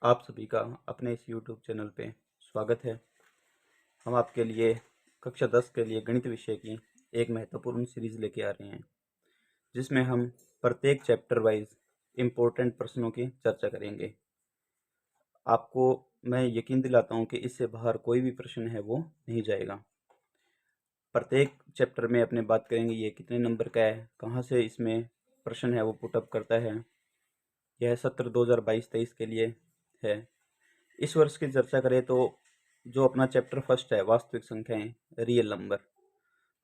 आप सभी का अपने इस YouTube चैनल पे स्वागत है। हम आपके लिए कक्षा 10 के लिए गणित विषय की एक महत्वपूर्ण सीरीज़ लेके आ रहे हैं, जिसमें हम प्रत्येक चैप्टर वाइज इम्पोर्टेंट प्रश्नों की चर्चा करेंगे। आपको मैं यकीन दिलाता हूँ कि इससे बाहर कोई भी प्रश्न है वो नहीं जाएगा। प्रत्येक चैप्टर में अपने बात करेंगे ये कितने नंबर का है, कहाँ से इसमें प्रश्न है वो पुटअप करता है। यह सत्र 2022-23 के लिए है। इस वर्ष की चर्चा करें तो जो अपना चैप्टर फर्स्ट है वास्तविक संख्याएं, रियल नंबर,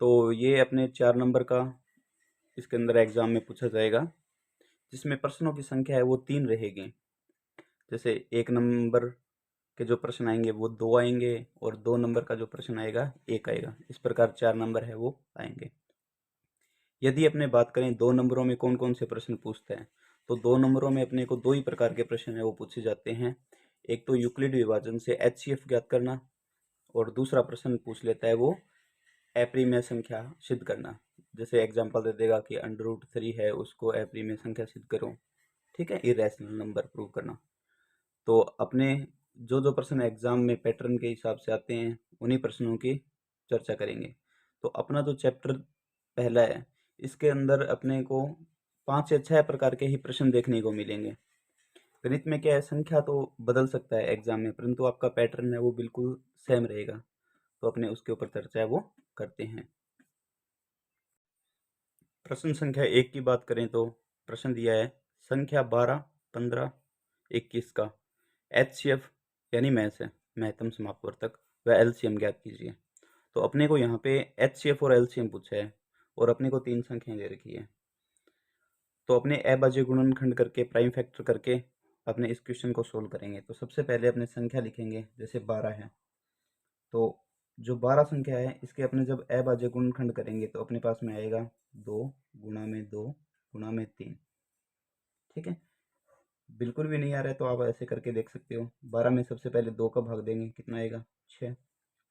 तो ये अपने 4 नंबर का इसके अंदर एग्जाम में पूछा जाएगा, जिसमें प्रश्नों की संख्या है वो 3 रहेगी। जैसे 1 नंबर के जो प्रश्न आएंगे वो 2 आएंगे और 2 नंबर का जो प्रश्न आएगा 1 आएगा। इस प्रकार 4 नंबर है वो आएंगे। यदि अपने बात करें 2 नंबरों में कौन कौन से प्रश्न पूछते हैं, तो 2 नंबरों में अपने को 2 ही प्रकार के प्रश्न है वो पूछे जाते हैं। एक तो यूक्लिड विभाजन से HCF ज्ञात करना, और दूसरा प्रश्न पूछ लेता है वो एप्रीमेय संख्या सिद्ध करना। जैसे एग्जांपल दे देगा कि √3 है, उसको एप्रीमेय संख्या सिद्ध करो। ठीक है, इरेशनल नंबर प्रूव करना। तो अपने जो जो प्रश्न एग्जाम में पैटर्न के हिसाब से आते हैं उन्हीं प्रश्नों की चर्चा करेंगे। तो अपना जो चैप्टर पहला है, इसके अंदर अपने को 5 या 6 प्रकार के ही प्रश्न देखने को मिलेंगे। गणित में क्या है, संख्या तो बदल सकता है एग्जाम में, परंतु आपका पैटर्न है वो बिल्कुल सेम रहेगा। तो अपने उसके ऊपर चर्चा है वो करते हैं। प्रश्न संख्या 1 की बात करें तो प्रश्न दिया है संख्या 12, 15, 21 का HCF यानी महत्तम समापवर्तक व LCM ज्ञात कीजिए। तो अपने को यहाँ पे HCF और LCM पूछा है और अपने को 3 संख्याएं दे रखी है। तो अपने अभाज्य गुणनखंड करके प्राइम फैक्टर करके अपने इस क्वेश्चन को सोल्व करेंगे। तो सबसे पहले अपने संख्या लिखेंगे, जैसे 12 है, तो जो 12 संख्या है इसके अपने जब अभाज्य गुणनखंड करेंगे तो अपने पास में आएगा 2 गुणा में 2 गुणा में 3। ठीक है, बिल्कुल भी नहीं आ रहा है तो आप ऐसे करके देख सकते हो। 12 में सबसे पहले 2 का भाग देंगे, कितना आएगा 6।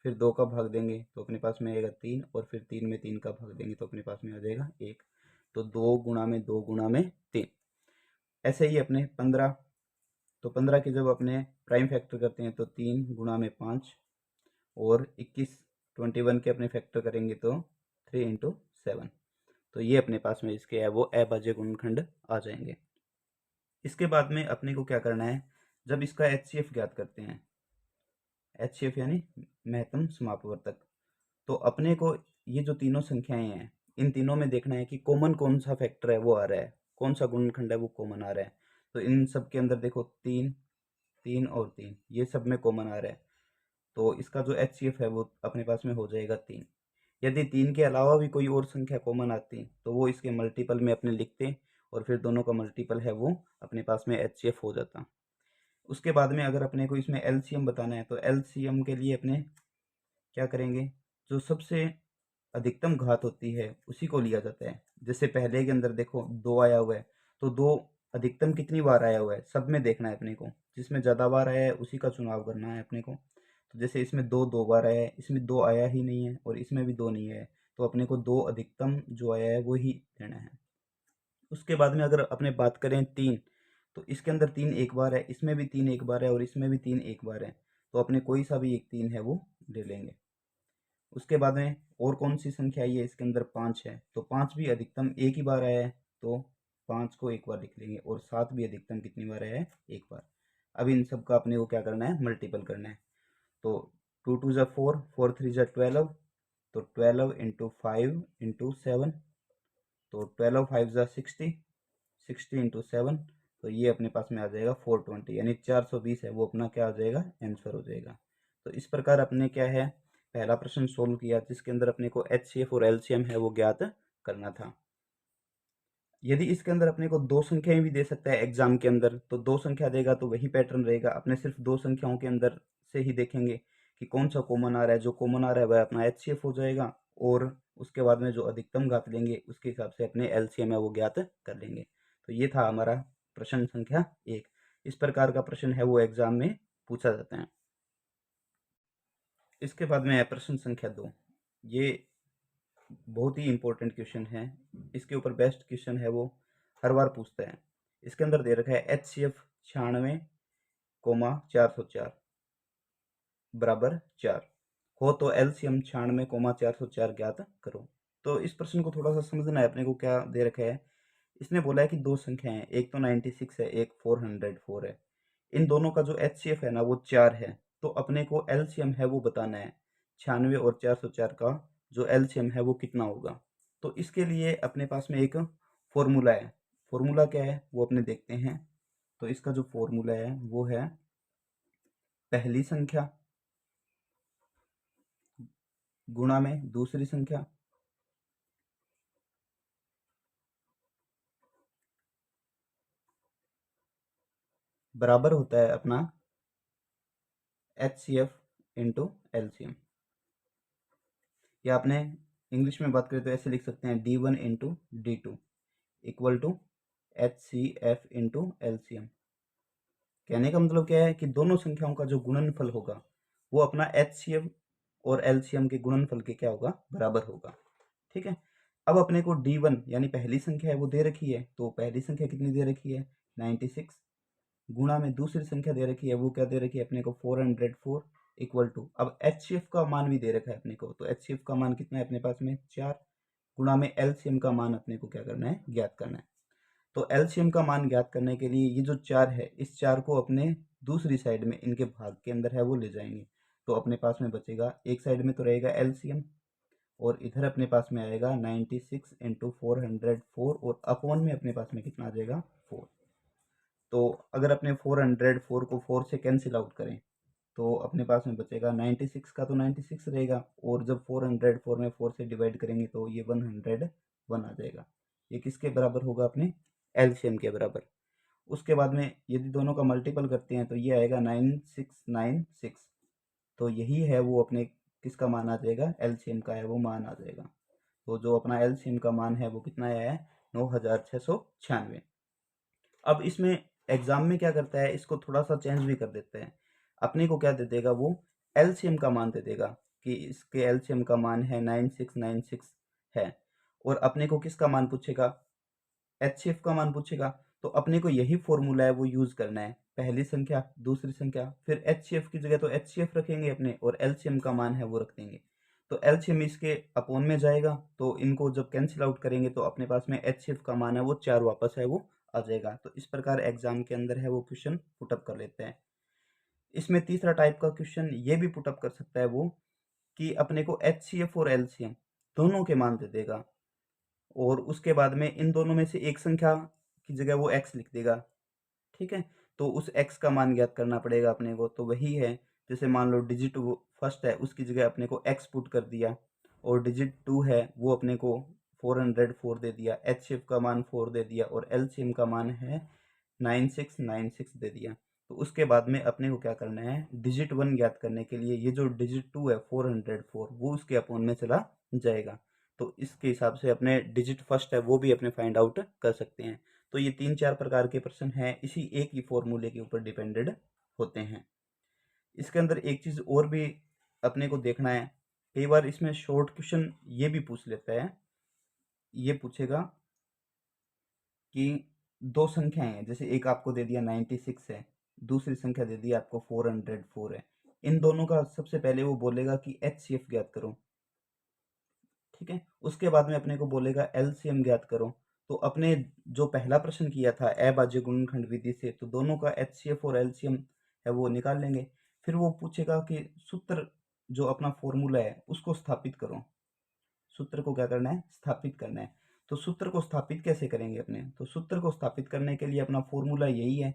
फिर 2 का भाग देंगे तो अपने पास में आएगा 3, और फिर 3 में 3 का भाग देंगे तो अपने पास में आ जाएगा 1। तो 2 गुणा में 2 गुणा में 3। ऐसे ही अपने 15, तो 15 के जब अपने प्राइम फैक्टर करते हैं तो 3 गुणा में 5, और 21 के अपने फैक्टर करेंगे तो 3 इंटू 7। तो ये अपने पास में इसके है वो अभाज्य गुणनखंड आ जाएंगे। इसके बाद में अपने को क्या करना है, जब इसका HCF ज्ञात करते हैं, HCF यानी महत्तम समापवर्तक, तो अपने को ये जो तीनों संख्याएं हैं इन तीनों में देखना है कि कॉमन कौन सा फैक्टर है वो आ रहा है, कौन सा गुणनखंड है वो कॉमन आ रहा है। तो इन सब के अंदर देखो 3, 3 और 3 ये सब में कॉमन आ रहा है, तो इसका जो HCF है वो अपने पास में हो जाएगा 3। यदि 3 के अलावा भी कोई और संख्या कॉमन आती तो वो इसके मल्टीपल में अपने लिखते, और फिर दोनों का मल्टीपल है वो अपने पास में HCF हो जाता। उसके बाद में अगर अपने को इसमें LCM बताना है तो LCM के लिए अपने क्या करेंगे, जो सबसे अधिकतम घात होती है उसी को लिया जाता है। जैसे पहले के अंदर देखो 2 आया हुआ है, तो 2 अधिकतम कितनी बार आया हुआ है सब में देखना है अपने को, जिसमें ज़्यादा बार आया है उसी का चुनाव करना है अपने को। तो जैसे इसमें 2 बार आया है, इसमें 2 आया ही नहीं है और इसमें भी 2 नहीं है, तो अपने को 2 अधिकतम जो आया है वो ही लेना है। उसके बाद में अगर अपने बात करें 3, तो इसके अंदर 3 एक बार है, इसमें भी 3 एक बार है और इसमें भी 3 एक बार है, तो अपने कोई सा भी एक 3 है वो ले लेंगे। उसके बाद में और कौन सी संख्या आई है, इसके अंदर 5 है, तो 5 भी अधिकतम एक ही बार आया है, तो 5 को एक बार लिख लेंगे, और 7 भी अधिकतम कितनी बार आया है, एक बार। अब इन सब का अपने को क्या करना है, मल्टीपल करना है। तो 2 2 ज़ा 4, 4 3 ज़ा 12, तो 12 इंटू 5 इंटू 7, तो 12 5 ज़ा 60, 60 इंटू 7, तो ये अपने पास में आ जाएगा 420, यानी 420 है वो अपना क्या आ जाएगा, आंसर हो जाएगा। तो इस प्रकार अपने क्या है, पहला प्रश्न सोल्व किया जिसके अंदर अपने को HCF और LCM है वो ज्ञात करना था। यदि इसके अंदर अपने को 2 संख्याएं भी दे सकता है एग्जाम के अंदर, तो 2 संख्या देगा तो वही पैटर्न रहेगा, अपने सिर्फ 2 संख्याओं के अंदर से ही देखेंगे कि कौन सा कॉमन आ रहा है। जो कॉमन आ रहा है वह अपना HCF हो जाएगा, और उसके बाद में जो अधिकतम घात लेंगे उसके हिसाब से अपने LCM है वो ज्ञात कर लेंगे। तो ये था हमारा प्रश्न संख्या 1। इस प्रकार का प्रश्न है वो एग्जाम में पूछा जाता है। इसके बाद में है प्रश्न संख्या 2। ये बहुत ही इंपॉर्टेंट क्वेश्चन है, इसके ऊपर बेस्ट क्वेश्चन है वो हर बार पूछता है। इसके अंदर दे रखा है HCF 96, कोमा 404 बराबर 4 हो तो एलसीएम 96 कोमा 404 ज्ञात करो। तो इस प्रश्न को थोड़ा सा समझना है अपने को। क्या दे रखा है, इसने बोला है कि दो संख्या है, एक तो 96 है, एक 404 है। इन दोनों का जो एचसीएफ है ना वो 4 है। तो अपने को एलसीएम है वो बताना है, 96 और 404 का जो एलसीएम है वो कितना होगा। तो इसके लिए अपने पास में एक फॉर्मूला है। फॉर्मूला क्या है वो अपने देखते हैं। तो इसका जो फॉर्मूला है वो है पहली संख्या गुणा में दूसरी संख्या बराबर होता है अपना HCF इंटू एलसीएम। या आपने इंग्लिश में बात करें तो ऐसे लिख सकते हैं D1 into D2 equal to HCF into LCM. कहने का मतलब क्या है कि दोनों संख्याओं का जो गुणनफल होगा वो अपना HCF और एलसीएम के गुणनफल के क्या होगा, बराबर होगा। ठीक है। अब अपने को D1 यानी पहली संख्या है वो दे रखी है। तो पहली संख्या कितनी दे रखी है, 96 गुणा में दूसरी संख्या दे रखी है वो क्या दे रखी है अपने को, 404 इक्वल टू, अब HCF का मान भी दे रखा है अपने को। तो HCF का मान कितना है अपने पास में, 4 गुणा में एलसीएम का मान अपने को क्या करना है, ज्ञात करना है। तो एलसीएम का मान ज्ञात करने के लिए ये जो 4 है इस 4 को अपने दूसरी साइड में इनके भाग के अंदर है वो ले जाएंगे। तो अपने पास में बचेगा, एक साइड में तो रहेगा एलसीएम और इधर अपने पास में आएगा 96 इंटू 404 और अपॉन में अपने पास में कितना आ जाएगा, 4। तो अगर अपने 404 को 4 से कैंसिल आउट करें तो अपने पास में बचेगा 96 का तो 96 रहेगा, और जब 404 में 4 से डिवाइड करेंगे तो ये 101 आ जाएगा। ये किसके बराबर होगा, अपने एलसीएम के बराबर। उसके बाद में यदि दोनों का मल्टीपल करते हैं तो ये आएगा 9696। तो यही है वो अपने किसका मान आ जाएगा, एलसीएम का है वो मान आ जाएगा। तो जो अपना एलसीएम का मान है वो कितना आया है, 9696। अब इसमें एग्जाम में क्या करता है, इसको थोड़ा सा चेंज भी कर देते हैं। अपने को क्या दे देगा वो, एलसीएम का मान दे देगा कि इसके एलसीएम का मान है 9696 है। और अपने को किसका मान पूछेगा, एचसीएफ का मान पूछेगा। तो अपने को यही फॉर्मूला है वो यूज करना है, पहली संख्या दूसरी संख्या, फिर एचसीएफ की जगह तो एचसीएफ रखेंगे अपने, और एलसीएम का मान है वो रख देंगे। तो एलसीएम इसके अपॉन में जाएगा, तो इनको जब कैंसिल आउट करेंगे तो अपने पास में एचसीएफ का मान है वो 4 वापस है वो आ जाएगा। तो इस प्रकार एग्जाम के अंदर है वो क्वेश्चन पुटअप कर लेते हैं। इसमें तीसरा टाइप का क्वेश्चन ये भी पुटअप कर सकता है वो, कि अपने को एचसीएफ और एलसीएम दोनों के मान दे देगा, और उसके बाद में इन दोनों में से एक संख्या की जगह वो एक्स लिख देगा। ठीक है। तो उस एक्स का मान ज्ञात करना पड़ेगा अपने को। तो वही है, जैसे मान लो डिजिट वो फर्स्ट है उसकी जगह अपने को एक्स पुट कर दिया, और डिजिट 2 है वो अपने को 404 दे दिया, एचसीएफ का मान 4 दे दिया, और एलसीएम का मान है 9696 दे दिया। तो उसके बाद में अपने को क्या करना है, डिजिट 1 ज्ञात करने के लिए ये जो डिजिट 2 है 404 वो उसके अपॉन में चला जाएगा। तो इसके हिसाब से अपने डिजिट फर्स्ट है वो भी अपने फाइंड आउट कर सकते हैं। तो ये 3-4 प्रकार के प्रश्न हैं, इसी एक ही फॉर्मूले के ऊपर डिपेंडेड होते हैं। इसके अंदर एक चीज़ और भी अपने को देखना है, कई बार इसमें शॉर्ट क्वेश्चन ये भी पूछ लेता है। ये पूछेगा कि दो संख्याएं हैं, जैसे एक आपको दे दिया 96 है, दूसरी संख्या दे दी आपको 404 है। इन दोनों का सबसे पहले वो बोलेगा कि एचसीएफ ज्ञात करो। ठीक है। उसके बाद में अपने को बोलेगा एलसीएम ज्ञात करो। तो अपने जो पहला प्रश्न किया था अभाज्य गुणनखंड विधि से, तो दोनों का एचसीएफ और एलसीएम है वो निकाल लेंगे। फिर वो पूछेगा कि सूत्र जो अपना फॉर्मूला है उसको स्थापित करो। सूत्र को क्या करना है, स्थापित करना है। तो सूत्र को स्थापित कैसे करेंगे अपने, तो सूत्र को स्थापित करने के लिए अपना फॉर्मूला यही है।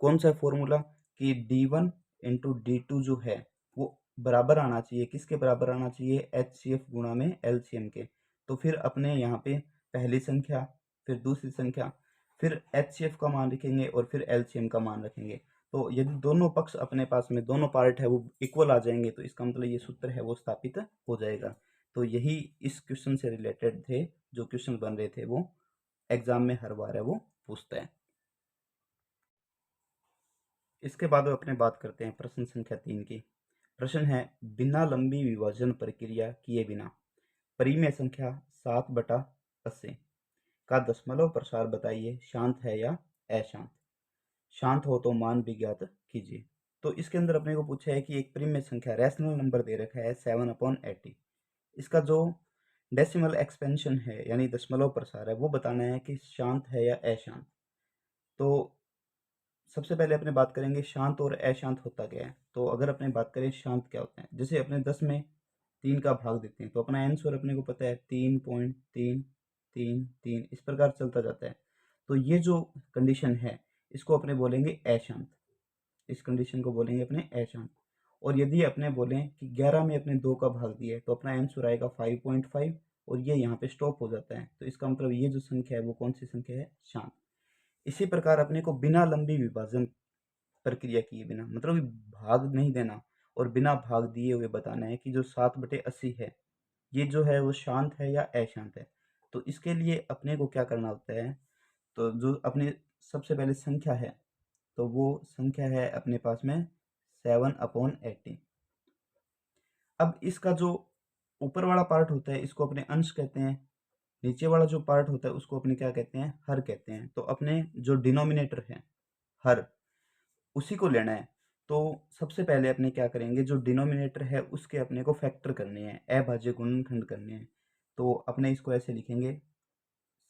कौन सा फॉर्मूला, कि D1 इंटू D2 जो है वो बराबर आना चाहिए, किसके बराबर आना चाहिए, HCF गुणा में LCM के। तो फिर अपने यहाँ पे पहली संख्या, फिर दूसरी संख्या, फिर HCF का मान रखेंगे और फिर LCM का मान रखेंगे। तो यदि दोनों पक्ष अपने पास में दोनों पार्ट है वो इक्वल आ जाएंगे तो इसका मतलब ये सूत्र है वो स्थापित हो जाएगा। तो यही इस क्वेश्चन से रिलेटेड थे, जो क्वेश्चन बन रहे थे वो एग्जाम में हर बार है वो पूछता है। इसके बाद अपने बात करते हैं प्रश्न संख्या 3 की। प्रश्न है, बिना लंबी विभाजन प्रक्रिया किए बिना परिमेय संख्या 7/80 का दशमलव प्रसार बताइए, शांत है या अशांत। शांत हो तो मान भी ज्ञात कीजिए। तो इसके अंदर अपने को पूछा है कि एक परिमेय संख्या रैशनल नंबर दे रखा है 7/80। इसका जो डेसिमल एक्सपेंशन है यानी दशमलव प्रसार है वो बताना है कि शांत है या अशांत। तो सबसे पहले अपने बात करेंगे शांत और अशांत होता क्या है। तो अगर अपने बात करें शांत क्या होता है, जैसे अपने 10 में 3 का भाग देते हैं तो अपना आंसर अपने को पता है 3.333 इस प्रकार चलता जाता है। तो ये जो कंडीशन है इसको अपने बोलेंगे अशांत। इस कंडीशन को बोलेंगे अपने अशांत। और यदि अपने बोलें कि 11 में अपने 2 का भाग दिया है तो अपना आंसर आएगा 5.5 और ये यहाँ पे स्टॉप हो जाता है। तो इसका मतलब ये जो संख्या है वो कौन सी संख्या है, शांत। इसी प्रकार अपने को बिना लंबी विभाजन प्रक्रिया किए बिना, मतलब भाग नहीं देना और बिना भाग दिए हुए बताना है कि जो 7/80 है ये जो है वो शांत है या अशांत है। तो इसके लिए अपने को क्या करना होता है, तो जो अपनी सबसे पहले संख्या है तो वो संख्या है अपने पास में 7/80। अब इसका जो ऊपर वाला पार्ट होता है इसको अपने अंश कहते हैं, नीचे वाला जो पार्ट होता है उसको अपने क्या कहते हैं, हर कहते हैं। तो अपने जो डिनोमिनेटर है हर, उसी को लेना है। तो सबसे पहले अपने क्या करेंगे, जो डिनोमिनेटर है उसके अपने को फैक्टर करने हैं, अभाज्य गुणनखंड करने हैं। तो अपने इसको ऐसे लिखेंगे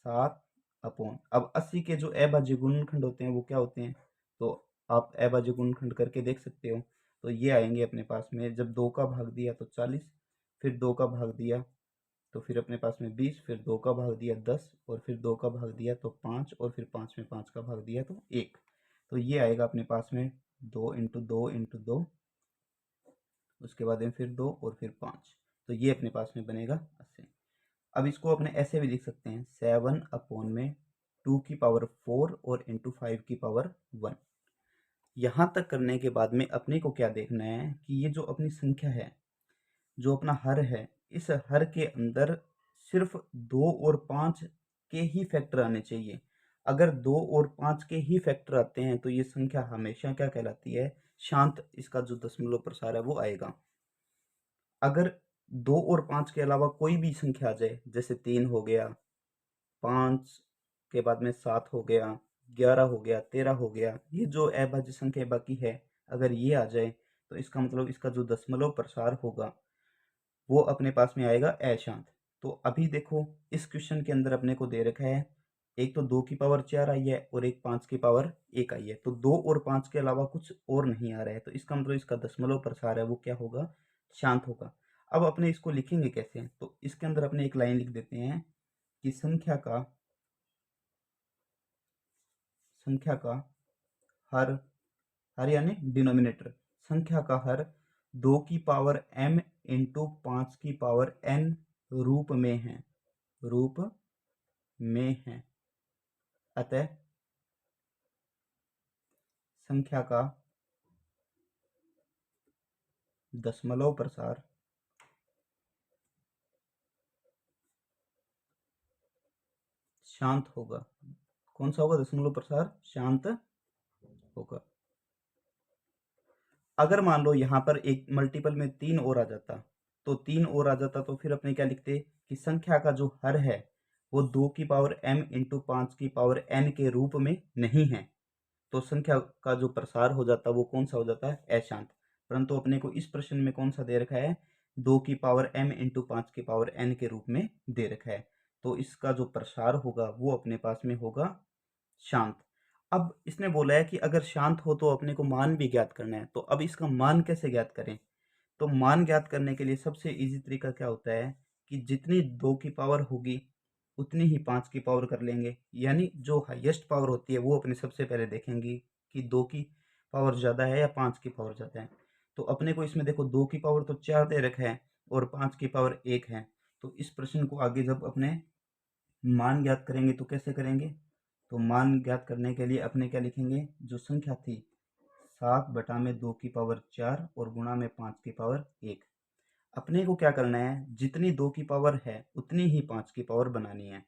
7 अब 80 के जो अभाज्य गुणनखंड होते हैं वो क्या होते हैं, तो आप अभाज्य गुणनखंड करके देख सकते हो। तो ये आएंगे अपने पास में, जब 2 का भाग दिया तो 40, फिर 2 का भाग दिया तो फिर अपने पास में 20, फिर 2 का भाग दिया 10 और फिर 2 का भाग दिया तो 5 और फिर 5 में 5 का भाग दिया तो 1। तो ये आएगा अपने पास में 2 × 2 × 2, उसके बाद में फिर 2 और फिर 5। तो ये अपने पास में बनेगा 80। अब इसको अपने ऐसे भी लिख सकते हैं 7/2 की पावर 4 और इंटू 5 की पावर 1। यहाँ तक करने के बाद में अपने को क्या देखना है कि ये जो अपनी संख्या है, जो अपना हर है, इस हर के अंदर सिर्फ 2 और 5 के ही फैक्टर आने चाहिए। अगर 2 और 5 के ही फैक्टर आते हैं तो ये संख्या हमेशा क्या कहलाती है, शांत। इसका जो दशमलव प्रसार है वो आएगा। अगर 2 और 5 के अलावा कोई भी संख्या आ जाए, जैसे 3 हो गया, 5 के बाद में 7 हो गया, 11 हो गया, 13 हो गया, ये जो अभाज्य संख्या बाकी है, अगर ये आ जाए तो इसका मतलब इसका जो दशमलव प्रसार होगा वो अपने पास में आएगा अशांत। तो अभी देखो इस क्वेश्चन के अंदर अपने को दे रखा है, एक तो 2 की पावर 4 आई है और एक 5 की पावर 1 आई है। तो 2 और 5 के अलावा कुछ और नहीं आ रहा है, तो इसका मतलब इसका दशमलव प्रसार है वो क्या होगा, शांत होगा। अब अपने इसको लिखेंगे कैसे, तो इसके अंदर अपने एक लाइन लिख देते हैं कि संख्या का हर, हर यानी डिनोमिनेटर, संख्या का हर 2 की पावर m इंटू 5 की पावर n रूप में है, रूप में है। अतः संख्या का दशमलव प्रसार शांत होगा। कौन सा होगा, दशमलव प्रसार शांत होगा। अगर मान लो यहाँ पर एक मल्टीपल में 3 और आ जाता, तो 3 और आ जाता तो फिर अपने क्या लिखते कि संख्या का जो हर है वो 2 की पावर m इंटू 5 की पावर n के रूप में नहीं है। तो संख्या का जो प्रसार हो जाता वो कौन सा हो जाता है, अशांत। परंतु अपने को इस प्रश्न में कौन सा दे रखा है, 2 की पावर m इंटू 5 की पावर n के रूप में दे रखा है। तो इसका जो प्रसार होगा वो अपने पास में होगा शांत। अब इसने बोला है कि अगर शांत हो तो अपने को मान भी ज्ञात करना है। तो अब इसका मान कैसे ज्ञात करें, तो मान ज्ञात करने के लिए सबसे इजी तरीका क्या होता है कि जितनी 2 की पावर होगी उतनी ही 5 की पावर कर लेंगे। यानी जो हाईएस्ट पावर होती है वो अपने सबसे पहले देखेंगे कि 2 की पावर ज़्यादा है या 5 की पावर ज़्यादा है। तो अपने को इसमें देखो 2 की पावर तो 4 दे रखा है और 5 की पावर 1 है। तो इस प्रश्न को आगे जब अपने मान ज्ञात करेंगे तो कैसे करेंगे, तो मान ज्ञात करने के लिए अपने क्या लिखेंगे, जो संख्या थी 7/2 की पावर 4 और गुणा में 5 की पावर 1। अपने को क्या करना है, जितनी 2 की पावर है उतनी ही 5 की पावर बनानी है।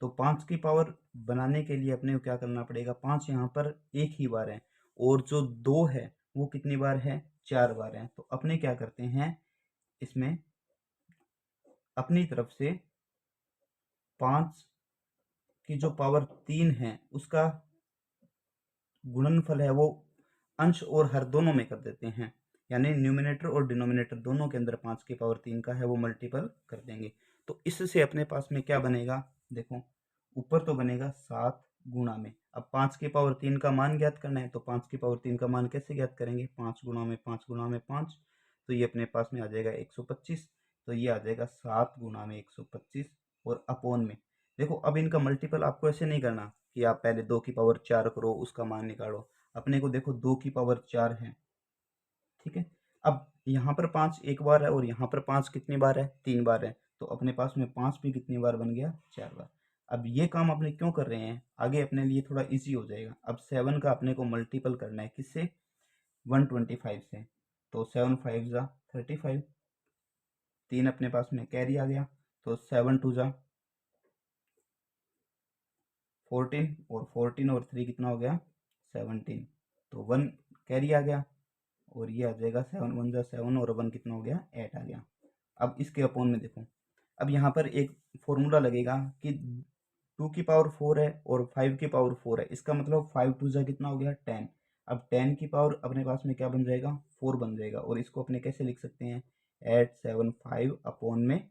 तो 5 की पावर बनाने के लिए अपने को क्या करना पड़ेगा, 5 यहाँ पर एक ही बार है और जो 2 है वो कितनी बार है, 4 बार है। तो अपने क्या करते हैं, इसमें अपनी तरफ से 5 की जो पावर 3 है उसका गुणनफल है वो अंश और हर दोनों में कर देते हैं, यानी न्यूमिनेटर और डिनोमिनेटर दोनों के अंदर 5 की पावर 3 का है वो मल्टीपल कर देंगे। तो इससे अपने पास में क्या बनेगा, देखो ऊपर तो बनेगा 7 गुणा में, अब 5 की पावर 3 का मान ज्ञात करना है, तो 5 की पावर 3 का मान कैसे ज्ञात करेंगे, 5 गुणा में 5 गुणा में 5, तो ये अपने पास में आ जाएगा 125। तो ये आ जाएगा 7 गुणा में 125 और अपॉन में, देखो अब इनका मल्टीपल आपको ऐसे नहीं करना कि आप पहले 2 की पावर 4 करो उसका मान निकालो, अपने को देखो 2 की पावर 4 है, ठीक है। अब यहाँ पर 5 एक बार है और यहाँ पर 5 कितनी बार है, 3 बार है, तो अपने पास में 5 भी कितनी बार बन गया, 4 बार। अब ये काम अपने क्यों कर रहे हैं, आगे अपने लिए थोड़ा इजी हो जाएगा। अब 7 का अपने को मल्टीपल करना है किससे, 125 से, तो 7 5 जा 35, 3 अपने पास में कैरी आ गया, तो 7 2 जा 14 और 14 और 3 कितना हो गया 17, तो 1 कैरी आ गया और ये आ जाएगा 7 1 जा 7 और 1 कितना हो गया 8 आ गया। अब इसके अपॉन में देखो, अब यहाँ पर एक फॉर्मूला लगेगा कि 2 की पावर 4 है और 5 की पावर 4 है, इसका मतलब 5 2 जा कितना हो गया 10। अब 10 की पावर अपने पास में क्या बन जाएगा 4 बन जाएगा, और इसको अपने कैसे लिख सकते हैं 875 अपॉन में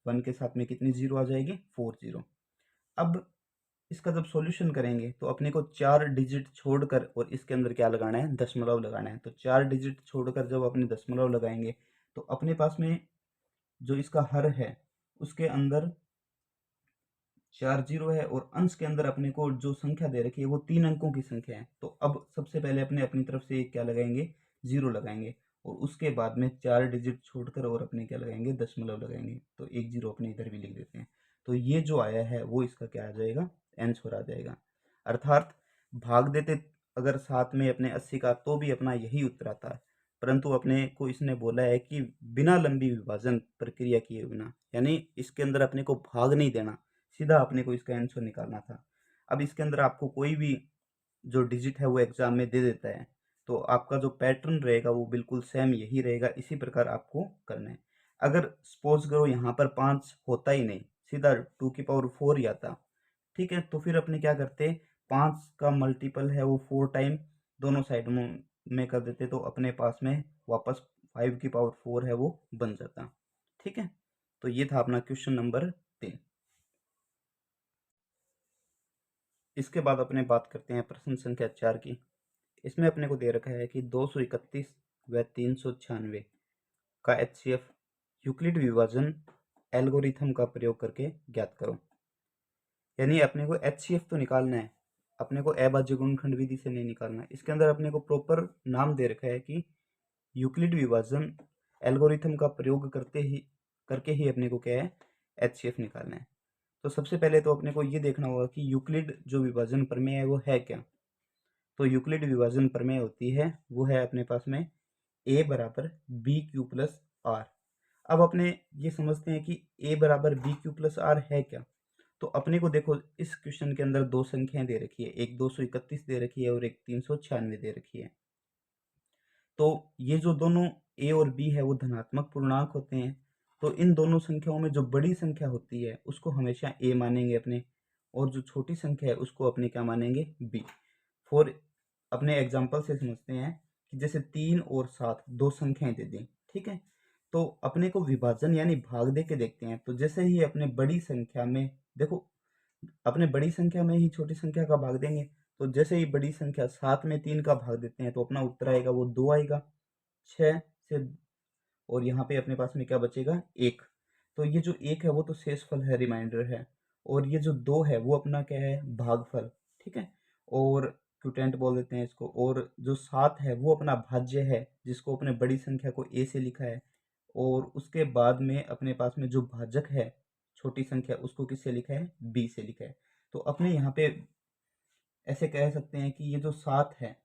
1 के साथ में कितनी जीरो आ जाएगी 4 जीरो। अब इसका जब सॉल्यूशन करेंगे तो अपने को 4 डिजिट छोड़कर और इसके अंदर क्या लगाना है दशमलव लगाना है, तो 4 डिजिट छोड़कर जब अपने दशमलव लगाएंगे तो अपने पास में जो इसका हर है उसके अंदर 4 जीरो है और अंश के अंदर अपने को जो संख्या दे रखी है वो 3 अंकों की संख्या है। तो अब सबसे पहले अपने अपनी तरफ से क्या लगाएंगे जीरो लगाएंगे और उसके बाद में 4 डिजिट छोड़कर और अपने क्या लगाएंगे दशमलव लगाएंगे, तो एक जीरो अपने इधर भी लिख देते हैं। तो ये जो आया है वो इसका क्या आ जाएगा आंसर आ जाएगा, अर्थात भाग देते अगर साथ में अपने 80 का तो भी अपना यही उत्तर आता है, परंतु अपने को इसने बोला है कि बिना लंबी विभाजन प्रक्रिया किए बिना, यानी इसके अंदर अपने को भाग नहीं देना, सीधा अपने को इसका आंसर निकालना था। अब इसके अंदर आपको कोई भी जो डिजिट है वो एग्जाम में दे देता है, तो आपका जो पैटर्न रहेगा वो बिल्कुल सेम यही रहेगा, इसी प्रकार आपको करना है। अगर सपोज करो यहाँ पर 5 होता ही नहीं, सीधा 2 की पावर 4 ही आता, ठीक है, तो फिर अपने क्या करते 5 का मल्टीपल है वो 4 टाइम दोनों साइड में कर देते, तो अपने पास में वापस 5 की पावर 4 है वो बन जाता, ठीक है। तो ये था अपना क्वेश्चन नंबर 3। इसके बाद अपने बात करते हैं प्रश्न संख्या 4 की। इसमें अपने को दे रखा है कि 231 व 396 का एचसीएफ यूक्लिड विभाजन एल्गोरिथम का प्रयोग करके ज्ञात करो। यानी अपने को एचसीएफ तो निकालना है, अपने को अभाज्य गुणनखंड विधि से नहीं निकालना है। इसके अंदर अपने को प्रॉपर नाम दे रखा है कि यूक्लिड विभाजन एल्गोरिथम का प्रयोग करके ही अपने को क्या है एचसीएफ निकालना है। तो सबसे पहले तो अपने को ये देखना होगा कि यूक्लिड जो विभाजन प्रमेय है वो है क्या। तो यूक्लिड विभाजन प्रमेय होती है वो है अपने पास में a बराबर बी क्यू प्लस आर। अब अपने ये समझते हैं कि a बराबर बी क्यू प्लस आर है क्या। तो अपने को देखो इस क्वेश्चन के अंदर दो संख्याएं दे रखी है, एक 231 दे रखी है और एक 396 दे रखी है। तो ये जो दोनों a और b है वो धनात्मक पूर्णांक होते हैं, तो इन दोनों संख्याओं में जो बड़ी संख्या होती है उसको हमेशा a मानेंगे अपने, और जो छोटी संख्या है उसको अपने क्या मानेंगे b। फॉर अपने एग्जाम्पल से समझते हैं कि जैसे 3 और 7 दो संख्याएं दे दी, ठीक है, तो अपने को विभाजन यानी भाग दे के देखते हैं। तो जैसे ही अपने बड़ी संख्या में देखो, अपने बड़ी संख्या में ही छोटी संख्या का भाग देंगे, तो जैसे ही बड़ी संख्या 7 में 3 का भाग देते हैं तो अपना उत्तर आएगा वो 2 आएगा 6 से, और यहाँ पे अपने पास में क्या बचेगा 1। तो ये जो 1 है वो तो शेषफल है, रिमाइंडर है, और ये जो 2 है वो अपना क्या है भागफल, ठीक है, और क्यूटेंट बोल देते हैं इसको। और जो 7 है वो अपना भाज्य है जिसको अपने बड़ी संख्या को a से लिखा है, और उसके बाद में अपने पास में जो भाजक है छोटी संख्या उसको किससे लिखा है b से लिखा है। तो अपने यहाँ पे ऐसे कह सकते हैं कि ये जो 7 है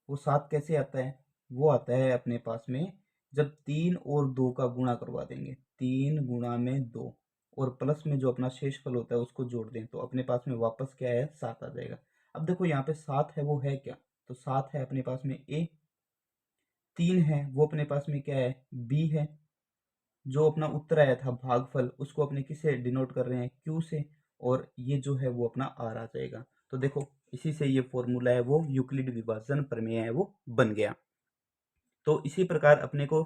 वो 7 कैसे आता है, वो आता है अपने पास में जब 3 और 2 का गुणा करवा देंगे, 3 गुणा में 2 और प्लस में जो अपना शेषफल होता है उसको जोड़ दें, तो अपने पास में वापस क्या है 7 आ जाएगा। अब देखो यहाँ पे 7 है वो है क्या, तो 7 है अपने पास में a, 3 है वो अपने पास में क्या है b है, जो अपना उत्तर आया था भागफल उसको अपने किससे डिनोट कर रहे हैं q से, और ये जो है वो अपना r आ जाएगा। तो देखो इसी से ये फॉर्मूला है वो यूक्लिड विभाजन प्रमेय है वो बन गया। तो इसी प्रकार अपने को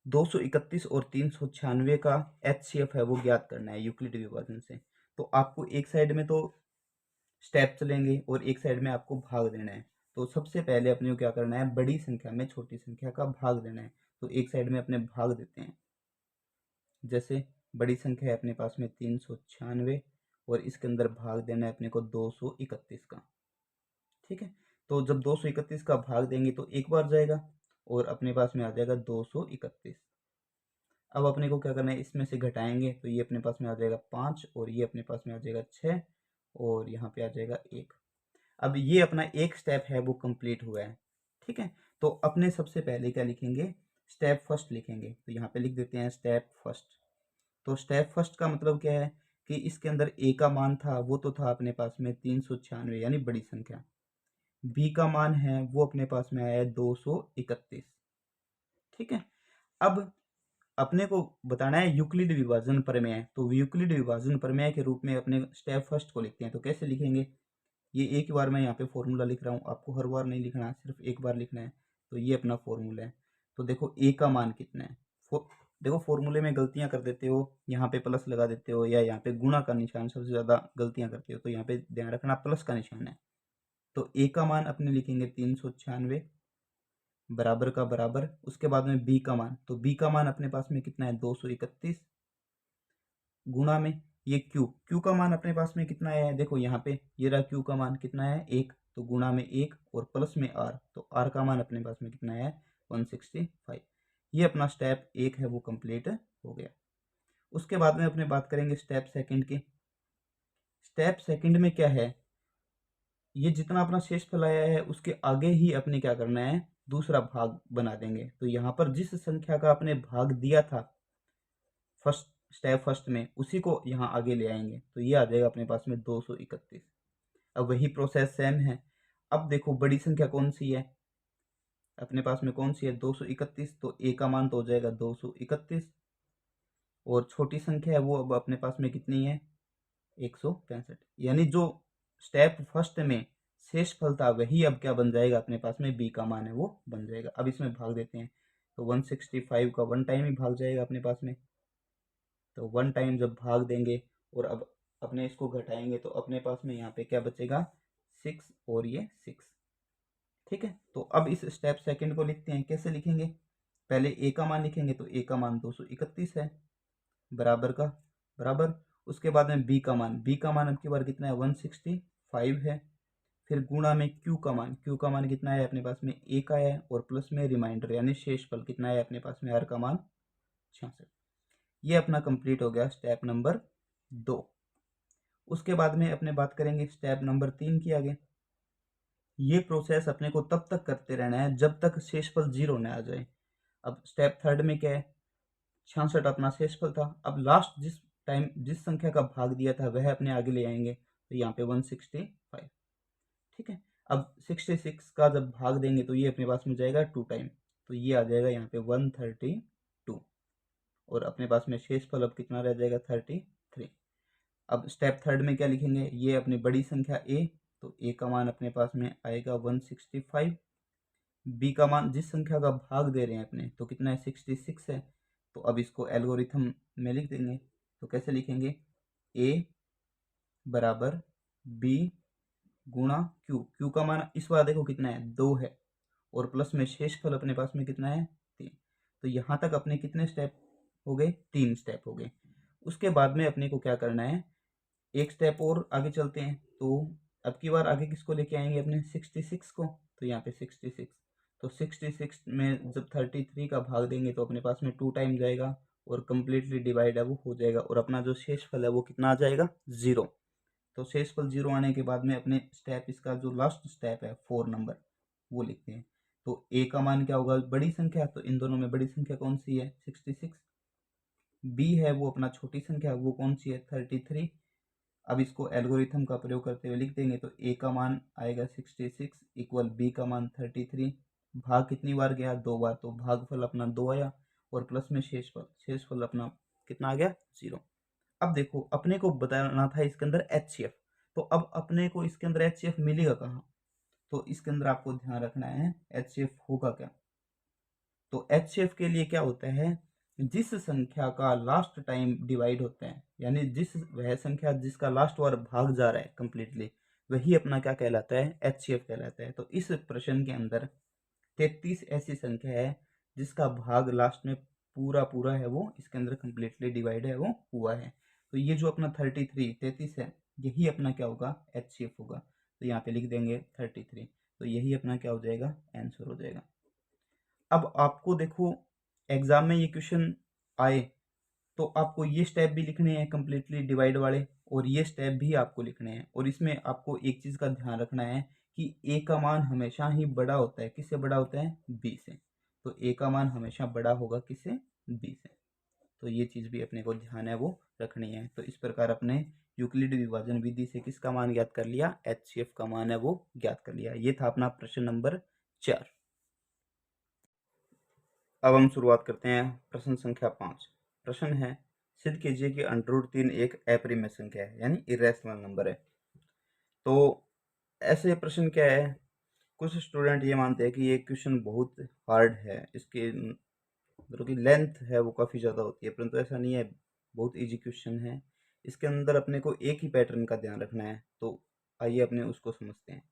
231 और 396 का HCF है वो ज्ञात करना है यूक्लिड विभाजन से। तो आपको एक साइड में तो स्टेप चलेंगे और एक साइड में आपको भाग देना है। तो सबसे पहले अपने को क्या करना है, बड़ी संख्या में छोटी संख्या का भाग देना है। तो एक साइड में अपने भाग देते हैं। जैसे बड़ी संख्या है अपने पास में 396 और इसके अंदर भाग देना है अपने को 231 का। ठीक है, तो जब 231 का भाग देंगे तो एक बार जाएगा और अपने पास में आ जाएगा 231। अब अपने को क्या करना है, इसमें से घटाएंगे तो ये अपने पास में आ जाएगा 5 और ये अपने पास में आ जाएगा 6 और यहाँ पे आ जाएगा 1। अब ये अपना एक स्टेप है वो कंप्लीट हुआ है। ठीक है, तो अपने सबसे पहले क्या लिखेंगे, स्टेप फर्स्ट लिखेंगे। तो यहाँ पे लिख देते हैं स्टेप फर्स्ट। तो स्टेप फर्स्ट का मतलब क्या है कि इसके अंदर ए का मान था वो तो था अपने पास में 396 यानी बड़ी संख्या। बी का मान है वो अपने पास में आया है 231। ठीक है, अब अपने को बताना है यूक्लिड विभाजन प्रमेय। तो यूक्लिड विभाजन प्रमेय के रूप में अपने स्टेप फर्स्ट को लिखते हैं। तो कैसे लिखेंगे, ये एक ही बार मैं यहाँ पे फॉर्मूला लिख रहा हूँ, आपको हर बार नहीं लिखना, सिर्फ एक बार लिखना है। तो ये अपना फॉर्मूला है। तो देखो ए का मान कितना है, देखो फॉर्मूले में गलतियां कर देते हो, यहाँ पे प्लस लगा देते हो या यहाँ पे गुणा का निशान सबसे ज़्यादा गलतियां करते हो। तो यहाँ पे ध्यान रखना प्लस का निशान है। तो ए का मान अपने लिखेंगे 396 बराबर का बराबर, उसके बाद में बी का मान, तो बी का मान अपने पास में कितना है 231 गुणा में ये क्यू का मान अपने पास में कितना है, देखो यहाँ पे ये रहा क्यू का मान कितना है 1, तो गुणा में 1 और प्लस में आर, तो आर का मान अपने पास में कितना है 165। ये अपना स्टेप एक है वो कंप्लीट हो गया। उसके बाद में अपने बात करेंगे स्टेप सेकंड की। स्टेप सेकंड में क्या है, ये जितना अपना शेषफल आया है उसके आगे ही अपने क्या करना है, दूसरा भाग बना देंगे। तो यहाँ पर जिस संख्या का अपने भाग दिया था फर्स्ट स्टेप फर्स्ट में, उसी को यहाँ आगे ले आएंगे। तो ये आ जाएगा अपने पास में 231। अब वही प्रोसेस सेम है। अब देखो बड़ी संख्या कौन सी है, अपने पास में कौन सी है 231, तो ए का मान तो हो जाएगा 231 और छोटी संख्या है वो अब अपने पास में कितनी है 165। यानी जो स्टेप फर्स्ट में शेष फल था वही अब क्या बन जाएगा, अपने पास में बी का मान है वो बन जाएगा। अब इसमें भाग देते हैं तो 165 का वन टाइम ही भाग जाएगा अपने पास में। तो वन टाइम जब भाग देंगे और अब अपने इसको घटाएंगे तो अपने पास में यहाँ पे क्या बचेगा 6 और ये 6। ठीक है, तो अब इस स्टेप सेकंड को लिखते हैं। कैसे लिखेंगे, पहले ए का मान लिखेंगे, तो ए का मान 231 है बराबर का बराबर, उसके बाद में बी का मान अब की बार कितना है 165 है, फिर गुणा में क्यू का मान कितना है अपने पास में ए का है और प्लस में रिमाइंडर यानी शेषफल कितना है अपने पास में आर का मान 66। ये अपना कंप्लीट हो गया स्टेप नंबर 2। उसके बाद में अपने बात करेंगे स्टेप नंबर 3 की आगे। ये प्रोसेस अपने को तब तक करते रहना है जब तक शेषफल 0 न आ जाए। अब स्टेप थर्ड में क्या है, 66 अपना शेषफल था। अब लास्ट जिस संख्या का भाग दिया था वह अपने आगे ले आएंगे। तो यहाँ पे 165। ठीक है, अब 66 का जब भाग देंगे तो ये अपने पास में जाएगा 2 टाइम, तो ये आ जाएगा यहाँ पे 132 और अपने पास में शेषफल अब कितना रह जाएगा 33। अब स्टेप थर्ड में क्या लिखेंगे, ये अपनी बड़ी संख्या ए, तो ए का मान अपने पास में आएगा 165। बी का मान जिस संख्या का भाग दे रहे हैं अपने तो कितना है 66 है, तो अब इसको एल्गोरिथम में लिख देंगे। तो कैसे लिखेंगे, ए बराबर बी गुणा क्यू का मान इस बार देखो कितना है 2 है और प्लस में शेषफल अपने पास में कितना है 3। तो यहाँ तक अपने कितने स्टेप हो गए, 3 स्टेप हो गए। उसके बाद में अपने को क्या करना है, एक स्टेप और आगे चलते हैं। तो अब की बार आगे किसको लेके आएंगे अपने 66 को, तो यहाँ पे 66, तो 66 में जब 33 का भाग देंगे तो अपने पास में 2 टाइम जाएगा और कम्प्लीटली डिवाइड है वो हो जाएगा और अपना जो शेषफल है वो कितना आ जाएगा 0। तो शेषफल 0 आने के बाद में अपने स्टेप इसका जो लास्ट स्टेप है 4 नंबर वो लिखते हैं। तो ए का मान क्या होगा, बड़ी संख्या, तो इन दोनों में बड़ी संख्या कौन सी है 66। बी है वो अपना छोटी संख्या, वो कौन सी है 33। अब इसको एल्गोरिथम का प्रयोग करते हुए लिख देंगे। तो ए का मान आएगा 66 इक्वल बी का मान 33। भाग कितनी बार गया 2 बार, तो भागफल अपना 2 आया और प्लस में शेषफल अपना कितना आ गया 0। अब देखो अपने को बताना था इसके अंदर HCF। तो अब अपने को इसके अंदर HCF मिलेगा कहाँ? तो इसके अंदर आपको ध्यान रखना है HCF होगा क्या। तो HCF के लिए क्या होता है, जिस संख्या का लास्ट टाइम डिवाइड होता है, यानी जिस वह संख्या जिसका लास्ट बार भाग जा रहा है कंप्लीटली, वही अपना क्या कहलाता है, HCF कहलाता है। तो इस प्रश्न के अंदर 33 ऐसी संख्या है जिसका भाग लास्ट में पूरा पूरा है वो इसके अंदर कंप्लीटली डिवाइड है वो हुआ है। तो ये जो अपना 33 है, यही अपना क्या होगा, HCF होगा। तो यहाँ पे लिख देंगे 33, तो यही अपना क्या हो जाएगा, आंसर हो जाएगा। अब आपको देखो एग्जाम में ये क्वेश्चन आए तो आपको ये स्टेप भी लिखने हैं कंप्लीटली डिवाइड वाले, और ये स्टेप भी आपको लिखने हैं। और इसमें आपको एक चीज़ का ध्यान रखना है कि ए का मान हमेशा ही बड़ा होता है, किससे बड़ा होता है, बी से। तो ए का मान हमेशा बड़ा होगा किससे, बी से। तो ये चीज़ भी अपने को ध्यान है वो रखनी है। तो इस प्रकार अपने यूक्लिड विभाजन विधि से किसका मान ज्ञात कर लिया, HCF का मान है वो ज्ञात कर लिया। ये था अपना प्रश्न नंबर 4। अब हम शुरुआत करते हैं प्रश्न संख्या 5। प्रश्न है, सिद्ध कीजिए कि √3 एक अपरिमेय संख्या है, यानी इरेशनल नंबर है। तो ऐसे प्रश्न क्या है, कुछ स्टूडेंट ये मानते हैं कि ये क्वेश्चन बहुत हार्ड है, इसके मतलब कि लेंथ है वो काफ़ी ज़्यादा होती है, परंतु ऐसा नहीं है, बहुत इजी क्वेश्चन है। इसके अंदर अपने को एक ही पैटर्न का ध्यान रखना है। तो आइए अपने उसको समझते हैं।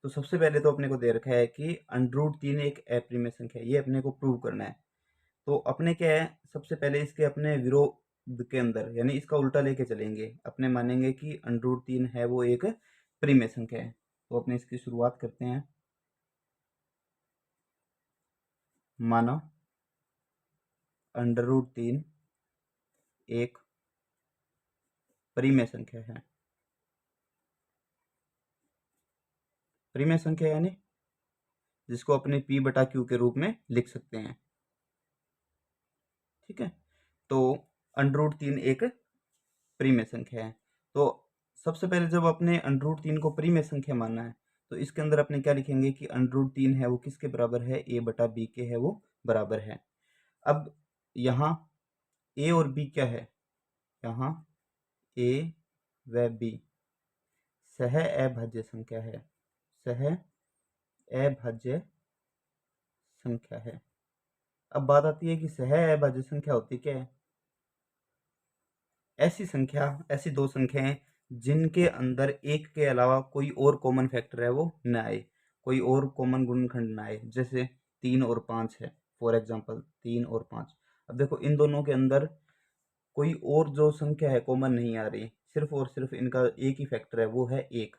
तो सबसे पहले तो अपने को दे रखा है कि √3 एक अपरिमेय संख्या है, ये अपने को प्रूव करना है। तो अपने क्या है, सबसे पहले इसके अपने विरोध के अंदर, यानी इसका उल्टा लेके चलेंगे। अपने मानेंगे कि √3 है वो एक परिमेय संख्या है। तो अपने इसकी शुरुआत करते हैं। माना √3 एक परिमेय संख्या है। परिमेय संख्या यानी जिसको अपने P/Q के रूप में लिख सकते हैं, ठीक है। तो √3 एक परिमेय संख्या है। तो सबसे पहले जब अपने √3 को परिमेय संख्या मानना है, तो इसके अंदर अपने क्या लिखेंगे कि √3 है वो किसके बराबर है, A/B के है वो बराबर है। अब यहाँ A और B क्या है, यहाँ A व B सह अभाज्य संख्या है, सह अभाज्य संख्या है। अब बात आती है कि सह अभाज्य संख्या होती क्या है, ऐसी संख्या, ऐसी दो संख्याएं जिनके अंदर एक के अलावा कोई और कॉमन फैक्टर है वो न आए, कोई और कॉमन गुणनखंड ना आए। जैसे 3 और 5 है, फॉर एग्जांपल 3 और 5। अब देखो इन दोनों के अंदर कोई और जो संख्या है कॉमन नहीं आ रही, सिर्फ और सिर्फ इनका एक ही फैक्टर है वो है 1।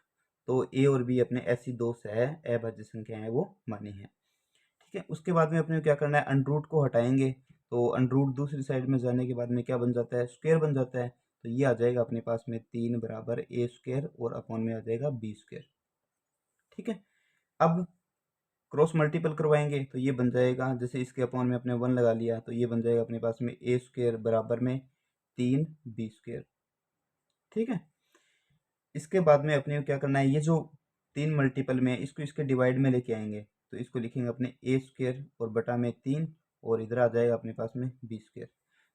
तो ए और बी अपने ऐसी दो सह अभाज्य संख्याएं वो मानी है, ठीक है। उसके बाद में अपने को क्या करना है, अंडरूट को हटाएंगे। तो अंडरूट दूसरी साइड में जाने के बाद में क्या बन जाता है, स्क्वायर बन जाता है। तो ये आ जाएगा अपने पास में 3 बराबर A² और अपॉन में आ जाएगा B², ठीक है। अब क्रॉस मल्टीपल करवाएंगे तो ये बन जाएगा, जैसे इसके अपॉन में अपने 1 लगा लिया, तो ये बन जाएगा अपने पास में A² बराबर में 3B², ठीक है। इसके बाद में अपने को क्या करना है, ये जो 3 मल्टीपल में इसको इसके डिवाइड में लेके आएंगे। तो इसको लिखेंगे अपने A² और बटा में 3, और इधर आ जाएगा अपने पास में B²।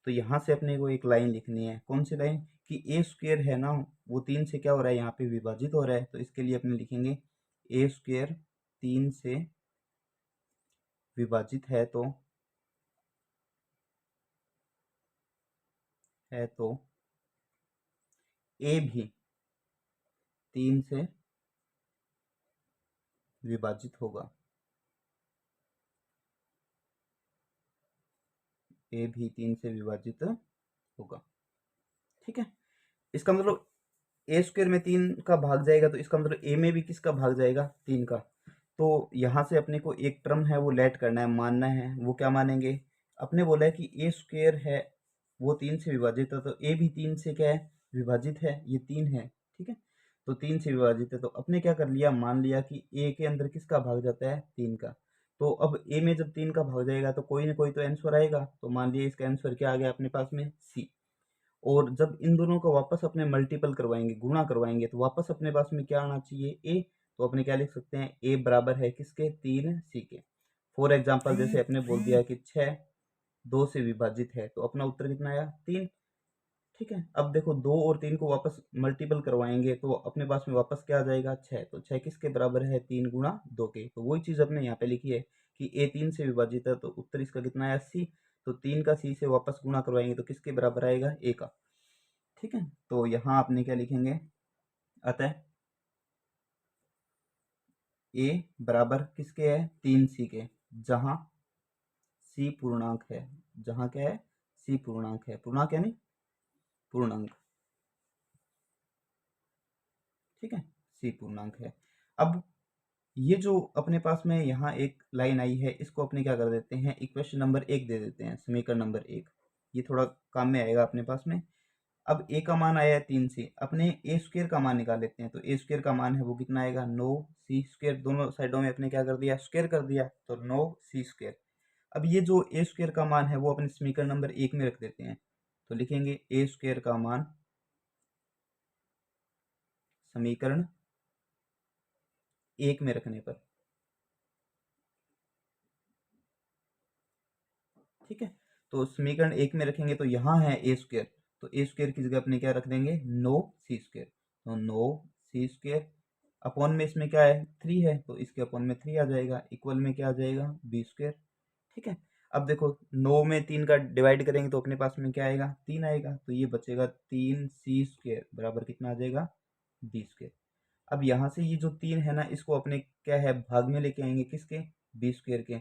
तो यहाँ से अपने को एक लाइन लिखनी है, कौन सी लाइन, कि A² है ना वो 3 से क्या हो रहा है, यहाँ पे विभाजित हो रहा है। तो इसके लिए अपने लिखेंगे A² 3 से विभाजित है तो A भी 3 से विभाजित होगा, A भी 3 से विभाजित होगा, ठीक है। इसका मतलब A² में 3 का भाग जाएगा, तो इसका मतलब A में भी किसका भाग जाएगा, 3 का। तो यहाँ से अपने को एक टर्म है वो लेट करना है, मानना है। वो क्या मानेंगे, अपने बोला है कि A² है वो 3 से विभाजित है, तो A भी 3 से क्या है, विभाजित है, ये 3 है, ठीक है। तो 3 से विभाजित है, तो अपने क्या कर लिया, मान लिया कि A के अंदर किसका भाग जाता है, 3 का। तो अब A में जब 3 का भाग जाएगा तो कोई ना कोई तो आंसर आएगा। तो मान लिया इसका आंसर क्या आ गया अपने पास में, C। और जब इन दोनों को वापस अपने मल्टीपल करवाएंगे, गुणा करवाएंगे, तो वापस अपने पास में क्या आना चाहिए, ए। तो अपने क्या लिख सकते हैं, ए बराबर है किसके, 3C के। फॉर एग्जाम्पल जैसे अपने बोल दिया कि 6 2 से विभाजित है, तो अपना उत्तर कितना आया, 3, ठीक है। अब देखो 2 और 3 को वापस मल्टीपल करवाएंगे तो अपने पास में वापस क्या आ जाएगा, 6। तो 6 किसके बराबर है, 3 गुणा 2 के। तो वही चीज़ अपने यहाँ पे लिखी है कि ए 3 से विभाजित है, तो उत्तर इसका कितना है, 80। तो 3 का सी से वापस गुणा करवाएंगे तो किसके बराबर आएगा, ए का। ठीक है, तो यहाँ आपने क्या लिखेंगे, अतः ए बराबर किसके है, 3 सी के, जहाँ सी पूर्णांक है। जहाँ क्या है, सी पूर्णांक है। पूर्णांक यानी पूर्णांक। ठीक है, सी पूर्णांक है। अब ये जो अपने पास में यहाँ एक लाइन आई है, इसको अपने क्या कर देते हैं, इक्वेशन नंबर 1 दे देते हैं, समीकरण नंबर 1। ये थोड़ा काम में आएगा अपने पास में। अब ए का मान आया है 3 सी, अपने ए स्क्वेयर का मान निकाल लेते हैं। तो ए स्क्वेयर का मान है वो कितना आएगा, 9 सी स्क्वेयर। दोनों साइडों में अपने क्या कर दिया, स्क्वेयर कर दिया, तो 9 सी स्क्वेयर। अब ये जो ए स्क्वेयर का मान है वो अपने समीकरण नंबर 1 में रख देते हैं। तो लिखेंगे ए स्क्वेयर का मान समीकरण 1 में रखने पर। ठीक है, तो समीकरण 1 में रखेंगे तो यहाँ है ए स्क्वेयर, तो ए स्क्वेयर की जगह अपने क्या रख देंगे, 9 सी स्क्वेयर। तो 9 सी स्क्वेयर अपॉन में इसमें क्या है, 3 है, तो इसके अपॉन में 3 आ जाएगा, इक्वल में क्या आ जाएगा, बी स्क्वेयर। ठीक है, अब देखो 9 में 3 का डिवाइड करेंगे तो अपने पास में क्या आएगा, 3 आएगा, तो ये बचेगा 3 सी स्क्वेयर बराबर कितना आ जाएगा, बी स्क्वेयर। अब यहाँ से ये जो 3 है ना, इसको अपने क्या है, भाग में लेके आएंगे, किसके, बी स्क्वेयर के।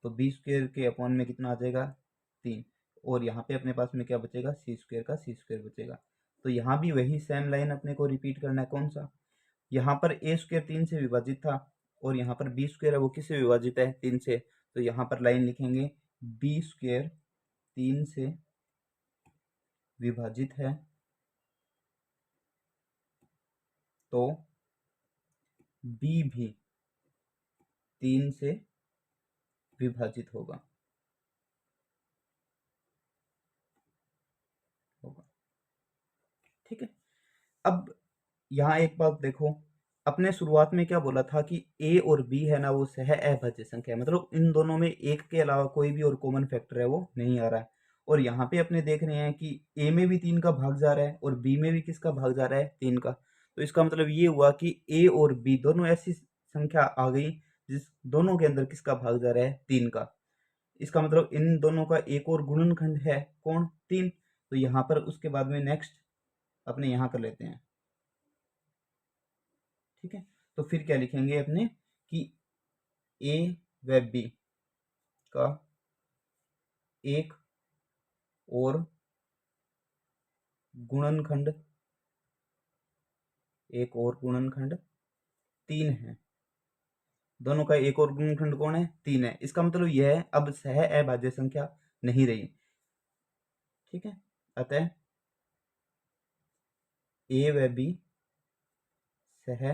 तो बी स्क्वेयर के अपॉन में कितना आ जाएगा, 3। और यहाँ पे अपने पास में क्या बचेगा, सी स्क्वेयर का सी स्क्वेयर बचेगा। तो यहाँ भी वही सेम लाइन अपने को रिपीट करना है, कौन सा, यहाँ पर ए स्क्वेयर 3 से विभाजित था, और यहाँ पर बी स्क्वेयर है वो किससे विभाजित है, 3 से। तो यहाँ पर लाइन लिखेंगे, बी स्क्वेयर 3 से विभाजित है, तो बी भी 3 से विभाजित होगा। ठीक है, अब यहाँ एक बात देखो, अपने शुरुआत में क्या बोला था कि ए और बी है ना वो सह अभाज्य संख्या है, मतलब इन दोनों में एक के अलावा कोई भी और कॉमन फैक्टर है वो नहीं आ रहा है। और यहाँ पे अपने देख रहे हैं कि ए में भी 3 का भाग जा रहा है और बी में भी किसका भाग जा रहा है, 3 का। तो इसका मतलब ये हुआ कि ए और बी दोनों ऐसी संख्या आ गई जिस दोनों के अंदर किसका भाग जा रहा है, 3 का। इसका मतलब इन दोनों का एक और गुणनखंड है, कौन, 3। तो यहाँ पर उसके बाद में नेक्स्ट अपने यहाँ कर लेते हैं। ठीक है, तो फिर क्या लिखेंगे अपने कि ए व बी का एक और गुणनखंड, एक और गुणनखंड 3 है। दोनों का एक और गुणनखंड कौन है, 3 है। इसका मतलब यह है अब सह अभाज्य संख्या नहीं रही। ठीक है, अतः ए व बी सह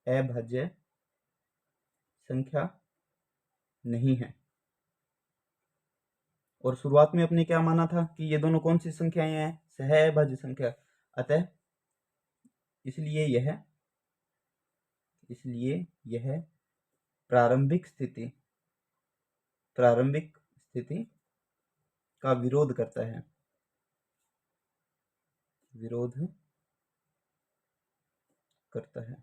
अभाज्य संख्या नहीं है। और शुरुआत में अपने क्या माना था कि ये दोनों कौन सी संख्याएं हैं, सह अभाज्य संख्या। अतः इसलिए यह प्रारंभिक स्थिति का विरोध करता है, विरोध करता है।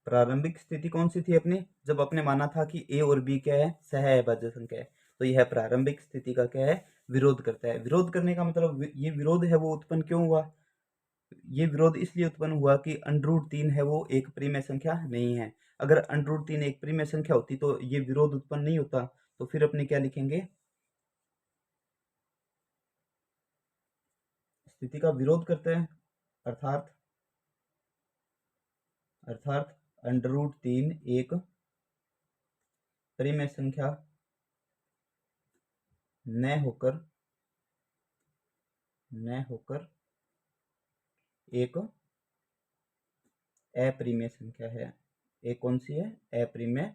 प्रारंभिक स्थिति कौन सी थी अपनी, जब अपने माना था कि ए और बी क्या है, सह अभाज्य संख्या है। तो यह प्रारंभिक स्थिति का क्या है, विरोध करता है। विरोध करने का मतलब ये विरोध है वो उत्पन्न क्यों हुआ, ये विरोध इसलिए उत्पन्न हुआ कि √3 है वो एक परिमेय संख्या नहीं है। अगर √3 एक परिमेय संख्या होती तो ये विरोध उत्पन्न नहीं होता। तो फिर अपने क्या लिखेंगे, स्थिति का विरोध करते हैं, अर्थात √3 एक परिमेय संख्या न होकर एक अपरिमेय संख्या है। एक कौन सी है, अपरिमेय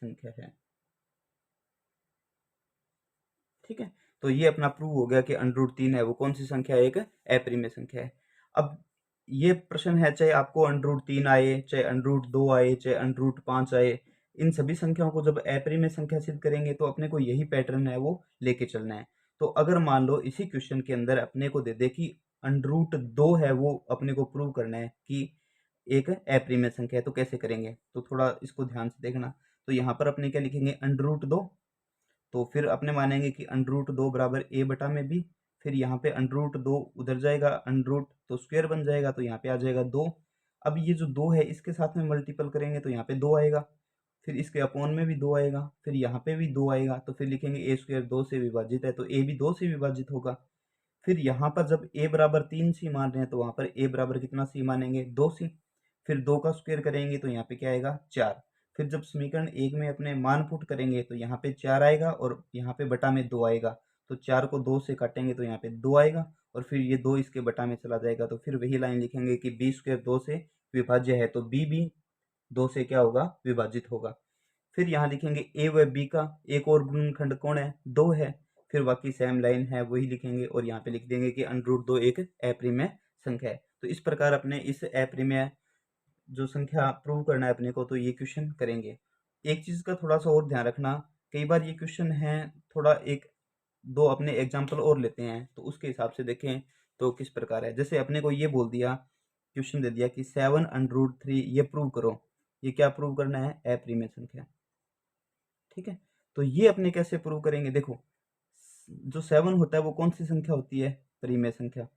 संख्या है। ठीक है, तो ये अपना प्रूव हो गया कि √3 है वो कौन सी संख्या है, एक अपरिमेय संख्या है। अब ये प्रश्न है, चाहे आपको √3 आए, चाहे √2 आए, चाहे √5 आए, इन सभी संख्याओं को जब अपरिमेय संख्या सिद्ध करेंगे तो अपने को यही पैटर्न है वो लेके चलना है। तो अगर मान लो इसी क्वेश्चन के अंदर अपने को दे दे कि √2 है, वो अपने को प्रूव करना है कि एक अप्रीमेय संख्या है, तो कैसे करेंगे? तो थोड़ा इसको ध्यान से देखना। तो यहाँ पर अपने क्या लिखेंगे, √2, तो फिर अपने मानेंगे कि √2 बराबर a बटा में b। फिर यहाँ पे √2 उधर जाएगा, अंडरूट तो स्क्वायर बन जाएगा, तो यहाँ पे आ जाएगा 2। अब ये जो 2 है इसके साथ में मल्टीपल करेंगे तो यहाँ पे 2 आएगा, फिर इसके अपॉन में भी 2 आएगा, फिर यहाँ पे भी 2 आएगा, तो फिर लिखेंगे a स्क्वायर 2 से विभाजित है तो a भी 2 से विभाजित होगा। फिर यहाँ पर जब a बराबर 3c मान रहे हैं तो वहाँ पर a बराबर कितना c मानेंगे, 2c। फिर 2 का स्क्वायर करेंगे तो यहाँ पे क्या आएगा, 4। फिर जब समीकरण 1 में अपने मान पुट करेंगे तो यहाँ पे 4 आएगा और यहाँ पे बटा में 2 आएगा, तो 4 को 2 से काटेंगे तो यहाँ पे 2 आएगा, और फिर ये 2 इसके बटा में चला जाएगा, तो फिर वही लाइन लिखेंगे कि b स्क्वायर 2 से विभाज्य है, तो b भी 2 से क्या होगा, विभाजित होगा। फिर यहाँ लिखेंगे a व b का एक और गुणनखंड कौन है, 2 है। फिर बाकी सेम लाइन है वही लिखेंगे, और यहाँ पे लिख देंगे कि √2 एक अप्रीमेय संख्या है। तो इस प्रकार अपने इस अप्रीमेय जो संख्या प्रूव करना है अपने को, तो ये क्वेश्चन करेंगे। एक चीज़ का थोड़ा सा और ध्यान रखना, कई बार ये क्वेश्चन है थोड़ा एक दो अपने एग्जाम्पल और लेते हैं, तो उसके हिसाब से देखें तो किस प्रकार है। जैसे अपने को ये बोल दिया, क्वेश्चन दे दिया कि 7√3 ये प्रूव करो, ये क्या प्रूव करना है, अप्रीमेय संख्या। ठीक है, तो ये अपने कैसे प्रूव करेंगे, देखो जो 7 होता है वो कौन सी संख्या होती है, परिमेय संख्या।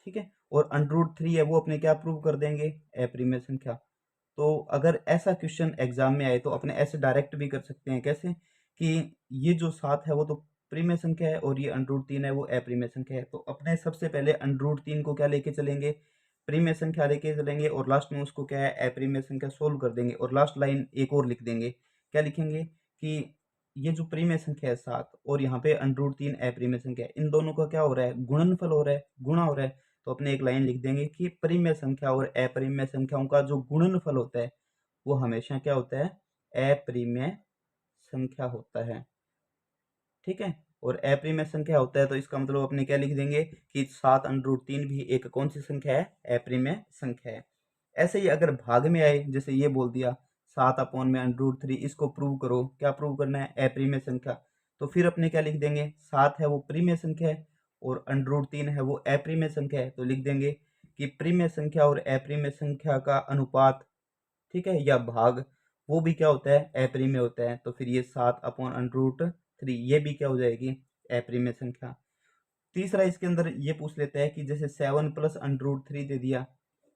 ठीक है, और √3 है वो अपने क्या प्रूव कर देंगे, अप्रीमेय संख्या। तो अगर ऐसा क्वेश्चन एग्जाम में आए तो अपने ऐसे डायरेक्ट भी कर सकते हैं, कैसे कि ये जो 7 है वो तो परिमेय संख्या है और ये √3 है वो अप्रीमेय संख्या है, तो अपने सबसे पहले √3 को क्या लेके चलेंगे, परिमेय संख्या लेके चलेंगे, और लास्ट में उसको क्या है, अप्रीमेय संख्या सोल्व कर देंगे, और लास्ट लाइन एक और लिख देंगे। क्या लिखेंगे कि ये जो परिमेय संख्या है 7 और यहाँ पे √3 अप्रीमेय संख्या है, इन दोनों का क्या हो रहा है, गुणनफल हो रहा है, गुणा हो रहा है। तो अपने एक लाइन लिख देंगे कि परिमेय संख्या और अपरिमेय संख्याओं का जो गुणनफल होता है वो हमेशा क्या होता है, अपरिमेय संख्या होता है। ठीक है, और अपरिमेय संख्या होता है तो इसका मतलब अपने क्या लिख देंगे कि 7√3 भी एक कौन सी संख्या है, अपरिमेय संख्या है। ऐसे ही अगर भाग में आए, जैसे ये बोल दिया 7/√3 इसको प्रूव करो, क्या प्रूव करना है, अपरिमेय संख्या। तो फिर अपने क्या लिख देंगे, 7 है वो परिमेय संख्या है और √3 है वो अपरिमेय संख्या है, तो लिख देंगे कि परिमेय संख्या और अपरिमेय संख्या का अनुपात, ठीक है, या भाग, वो भी क्या होता है, अपरिमेय होता है। तो फिर ये 7/√3 ये भी क्या हो जाएगी, अपरिमेय संख्या। तीसरा इसके अंदर ये पूछ लेता है कि जैसे 7 + √3 दे दिया,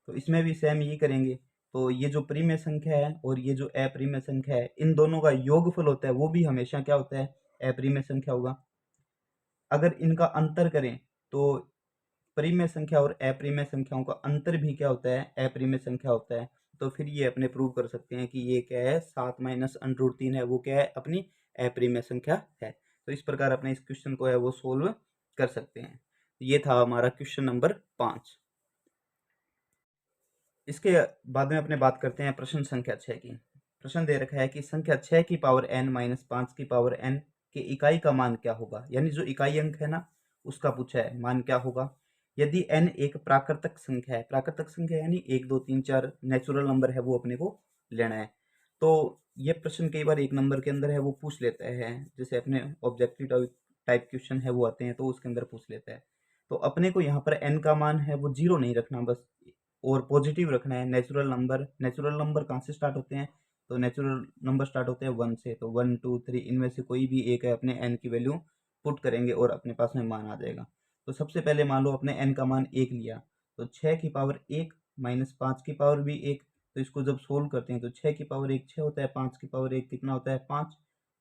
तो इसमें भी सेम ये करेंगे। तो ये जो परिमेय संख्या है और ये जो अपरिमेय संख्या है, इन दोनों का योगफल होता है वो भी हमेशा क्या होता है, अपरिमेय संख्या होगा। अगर इनका अंतर करें तो परिमेय संख्या और अपरिमेय संख्याओं का अंतर भी क्या होता है, अपरिमेय संख्या होता है। तो फिर ये अपने प्रूव कर सकते हैं कि ये क्या है, 7 - √3 है वो क्या है, अपनी अपरिमेय संख्या है। तो इस प्रकार अपने इस क्वेश्चन को है वो सोल्व कर सकते हैं। ये था हमारा क्वेश्चन नंबर 5। इसके बाद में अपने बात करते हैं प्रश्न संख्या 6 की। प्रश्न दे रखा है कि संख्या 6 की पावर n - 5 की पावर n के इकाई का मान क्या होगा, यानी जो इकाई अंक है ना उसका पूछा है, मान क्या होगा यदि n एक प्राकृतिक संख्या है। प्राकृतिक संख्या यानी 1 2 3 4 नेचुरल नंबर है वो अपने को लेना है। तो ये प्रश्न कई बार एक नंबर के अंदर है वो पूछ लेता है, जैसे अपने ऑब्जेक्टिव टाइप क्वेश्चन है वो आते हैं तो उसके अंदर पूछ लेता है। तो अपने को यहाँ पर n का मान है वो 0 नहीं रखना बस, और पॉजिटिव रखना है। नेचुरल नंबर कहाँ से स्टार्ट होते हैं, तो नेचुरल नंबर स्टार्ट होते हैं 1 से, तो 1 2 3 इनमें से कोई भी एक है, अपने n की वैल्यू पुट करेंगे और अपने पास में मान आ जाएगा। तो सबसे पहले मान लो अपने n का मान 1 लिया, तो 6 की पावर 1 - 5 की पावर भी 1, तो इसको जब सोल्व करते हैं तो 6 की पावर 1 6 होता है, 5 की पावर 1 कितना होता है, 5।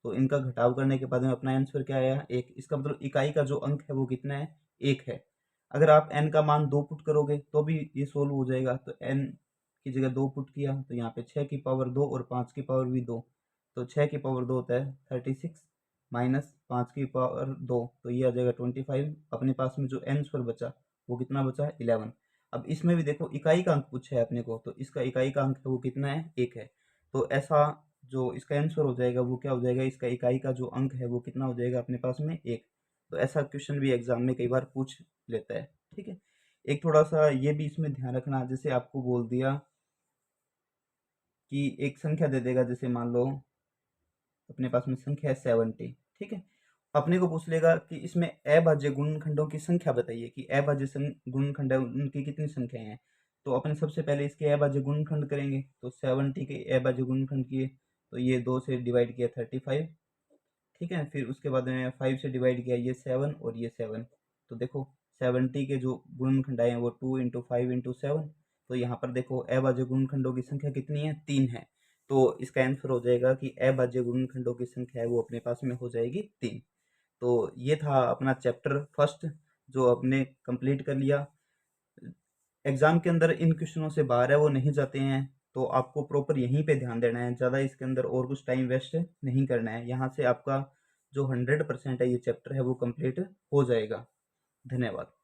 तो इनका घटाव करने के बाद में अपना आंसर क्या आया, 1। इसका मतलब इकाई का जो अंक है वो कितना है, 1 है। अगर आप n का मान 2 पुट करोगे तो भी ये सोल्व हो जाएगा, तो n की जगह 2 पुट किया तो यहाँ पे 6 की पावर 2 और 5 की पावर भी 2, तो 6 की पावर 2 होता है 36 माइनस 5 की पावर 2, तो ये आ जाएगा 25। अपने पास में जो आंसर बचा वो कितना बचा, 11। अब इसमें भी देखो इकाई का अंक पूछा है अपने को, तो इसका इकाई का अंक है वो कितना है, 1 है। तो ऐसा जो इसका आंसर हो जाएगा वो क्या हो जाएगा, इसका इकाई का जो अंक है वो कितना हो जाएगा अपने पास में, 1। तो ऐसा क्वेश्चन भी एग्जाम में कई बार पूछ लेता है। ठीक है, एक थोड़ा सा ये भी इसमें ध्यान रखना, जैसे आपको बोल दिया कि एक संख्या दे देगा, जैसे मान लो अपने पास में संख्या है 70, ठीक है, अपने को पूछ लेगा कि इसमें अभाज्य गुणनखंडों की संख्या बताइए कि अभाज्य गुणनखंड है उनकी कितनी संख्याएं हैं। तो अपन सबसे पहले इसके अभाज्य गुणनखंड करेंगे, तो 70 के अभाज्य गुणनखंड किए तो ये 2 से डिवाइड किया 35, ठीक है। फिर उसके बाद में 5 से डिवाइड किया ये 7 और ये 7। तो देखो 70 के जो गुणनखंड आए हैं वो 2 इंटू 5 इंटू 7। तो यहाँ पर देखो अभाज्य गुणनखंडों की संख्या कितनी है, 3 है। तो इसका आंसर हो जाएगा कि अभाज्य गुणनखंडों की संख्या है वो अपने पास में हो जाएगी 3। तो ये था अपना चैप्टर फर्स्ट जो आपने कंप्लीट कर लिया। एग्जाम के अंदर इन क्वेश्चनों से बाहर है वो नहीं जाते हैं, तो आपको प्रॉपर यहीं पे ध्यान देना है, ज़्यादा इसके अंदर और कुछ टाइम वेस्ट नहीं करना है। यहाँ से आपका जो 100% है ये चैप्टर है वो कंप्लीट हो जाएगा। धन्यवाद।